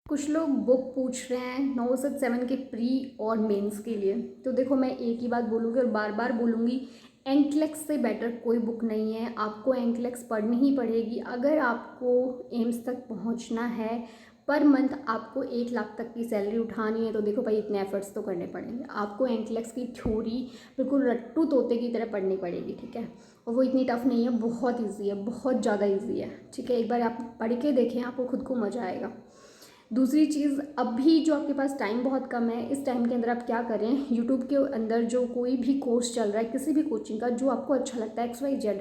कुछ लोग बुक पूछ रहे हैं 967 के प्री और मेंस के लिए। तो देखो, मैं एक ही बात बोलूँगी और बार बार बोलूँगी, एंकलेक्स से बेटर कोई बुक नहीं है। आपको एंकलेक्स पढ़नी ही पड़ेगी अगर आपको एम्स तक पहुंचना है। पर मंथ आपको 1 लाख तक की सैलरी उठानी है तो देखो भाई, इतने एफर्ट्स तो करने पड़ेंगे। आपको एंकलेक्स की थ्योरी बिल्कुल रट्टू तोते की तरह पढ़नी पड़ेगी, ठीक है। और वो इतनी टफ नहीं है, बहुत ईजी है, बहुत ज़्यादा ईजी है, ठीक है। एक बार आप पढ़ के देखें, आपको खुद को मज़ा आएगा। दूसरी चीज़, अभी जो आपके पास टाइम बहुत कम है, इस टाइम के अंदर आप क्या करें, यूट्यूब के अंदर जो कोई भी कोर्स चल रहा है किसी भी कोचिंग का, जो आपको अच्छा लगता है XYZ,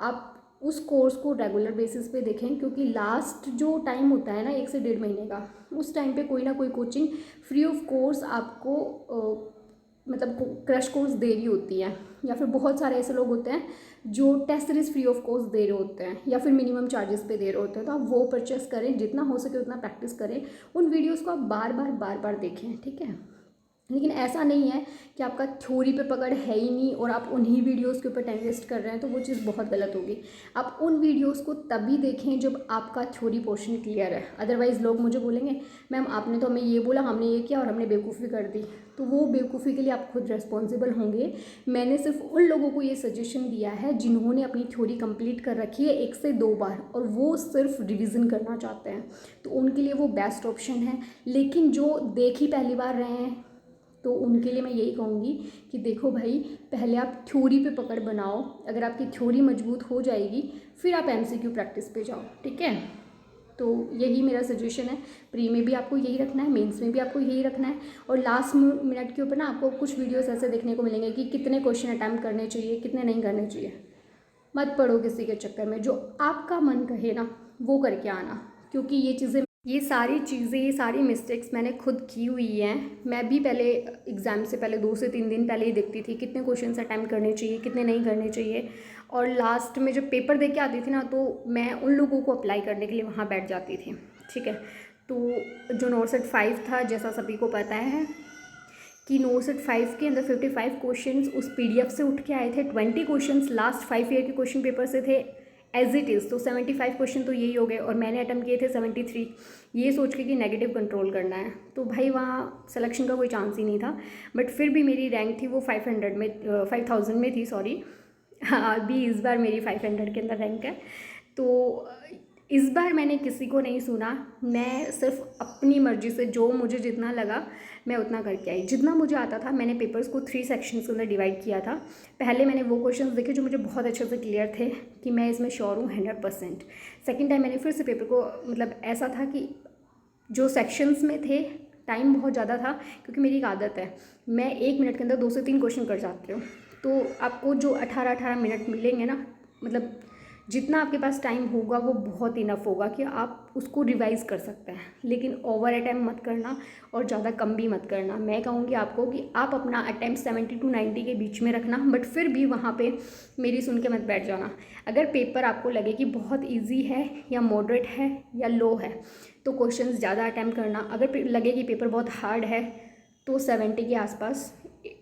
आप उस कोर्स को रेगुलर बेसिस पे देखें। क्योंकि लास्ट जो टाइम होता है ना 1 से 1.5 महीने का, उस टाइम पे कोई ना कोई कोचिंग फ्री ऑफ कोर्स आपको मतलब क्रश कोर्स दे रही होती है। या फिर बहुत सारे ऐसे लोग होते हैं जो test series free of course दे रहे होते हैं या फिर मिनिमम चार्जेस पे दे रहे होते हैं। तो आप वो परचेस करें, जितना हो सके उतना प्रैक्टिस करें, उन वीडियोस को आप बार बार देखें, ठीक है। लेकिन ऐसा नहीं है कि आपका थ्योरी पे पकड़ है ही नहीं और आप उन्हीं वीडियोस के ऊपर टाइम वेस्ट कर रहे हैं, तो वो चीज़ बहुत गलत होगी। आप उन वीडियोस को तभी देखें जब आपका थ्योरी पोर्शन क्लियर है। अदरवाइज़ लोग मुझे बोलेंगे, मैम आपने तो हमें ये बोला, हमने ये किया और हमने बेवकूफ़ी कर दी। तो वो बेवकूफ़ी के लिए आप खुद रिस्पॉन्सिबल होंगे। मैंने सिर्फ उन लोगों को ये सजेशन दिया है जिन्होंने अपनी थ्योरी कंप्लीट कर रखी है 1 से 2 बार और वो सिर्फ रिविज़न करना चाहते हैं, तो उनके लिए वो बेस्ट ऑप्शन है। लेकिन जो देख ही पहली बार रहे हैं, तो उनके लिए मैं यही कहूँगी कि देखो भाई, पहले आप थ्योरी पे पकड़ बनाओ। अगर आपकी थ्योरी मजबूत हो जाएगी फिर आप MCQ प्रैक्टिस पे जाओ, ठीक है। तो यही मेरा सजेशन है। प्री में भी आपको यही रखना है, मेंस में भी आपको यही रखना है। और लास्ट मिनट के ऊपर ना आपको कुछ वीडियोस ऐसे देखने को मिलेंगे कि कितने क्वेश्चन अटैम्प्ट करने चाहिए, कितने नहीं करने चाहिए। मत पढ़ो किसी के चक्कर में, जो आपका मन कहे ना वो करके आना। क्योंकि ये सारी चीज़ें, ये सारी मिस्टेक्स मैंने खुद की हुई हैं। मैं भी पहले एग्ज़ाम से पहले 2 से 3 दिन पहले ही देखती थी कितने क्वेश्चन अटैम्प्ट करने चाहिए, कितने नहीं करने चाहिए। और लास्ट में जब पेपर दे के आती थी ना, तो मैं उन लोगों को अप्लाई करने के लिए वहाँ बैठ जाती थी, ठीक है। तो जो नॉर्सेट 5 था, जैसा सभी को पता है कि नॉर्सेट 5 के अंदर 55 क्वेश्चंस उस PDF से उठ के आए थे। 20 क्वेश्चंस लास्ट 5 ईयर के क्वेश्चन पेपर से थे एज इट इज़। तो 75 क्वेश्चन तो यही हो गए और मैंने अटैम्प्ट किए थे 73, ये सोच के कि नेगेटिव कंट्रोल करना है। तो भाई वहाँ सिलेक्शन का कोई चांस ही नहीं था। बट फिर भी मेरी रैंक थी वो 500 में, 5000 में थी, सॉरी। हाँ, अभी इस बार मेरी 500 के अंदर रैंक है। तो इस बार मैंने किसी को नहीं सुना, मैं सिर्फ अपनी मर्ज़ी से जो मुझे जितना लगा मैं उतना करके आई। जितना मुझे आता था, मैंने पेपर्स को 3 सेक्शंस के अंदर डिवाइड किया था। पहले मैंने वो क्वेश्चंस देखे जो मुझे बहुत अच्छे से क्लियर थे कि मैं इसमें श्योर हूँ 100%। सेकेंड टाइम मैंने फिर से पेपर को, मतलब ऐसा था कि जो सेक्शंस में थे टाइम बहुत ज़्यादा था, क्योंकि मेरी एक आदत है, मैं 1 मिनट के अंदर 2 से 3 क्वेश्चन कर जाती हूँ। तो आपको जो 18-18 मिनट मिलेंगे ना, मतलब जितना आपके पास टाइम होगा वो बहुत इनफ होगा कि आप उसको रिवाइज़ कर सकते हैं। लेकिन ओवर अटैम्प्ट मत करना और ज़्यादा कम भी मत करना। मैं कहूँगी आपको कि आप अपना अटैम्प्ट 70 to 90 के बीच में रखना, बट फिर भी वहाँ पे मेरी सुन के मत बैठ जाना। अगर पेपर आपको लगे कि बहुत ईजी है या मॉडरेट है या लो है, तो क्वेश्चंस ज़्यादा अटैम्प्ट करना। अगर लगे कि पेपर बहुत हार्ड है तो 70 के आसपास,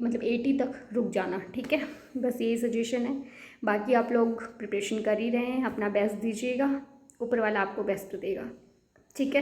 मतलब 80 तक रुक जाना, ठीक है। बस यही सजेशन है। बाकी आप लोग प्रिपरेशन कर ही रहे हैं, अपना बेस्ट दीजिएगा, ऊपर वाला आपको बेस्ट देगा, ठीक है।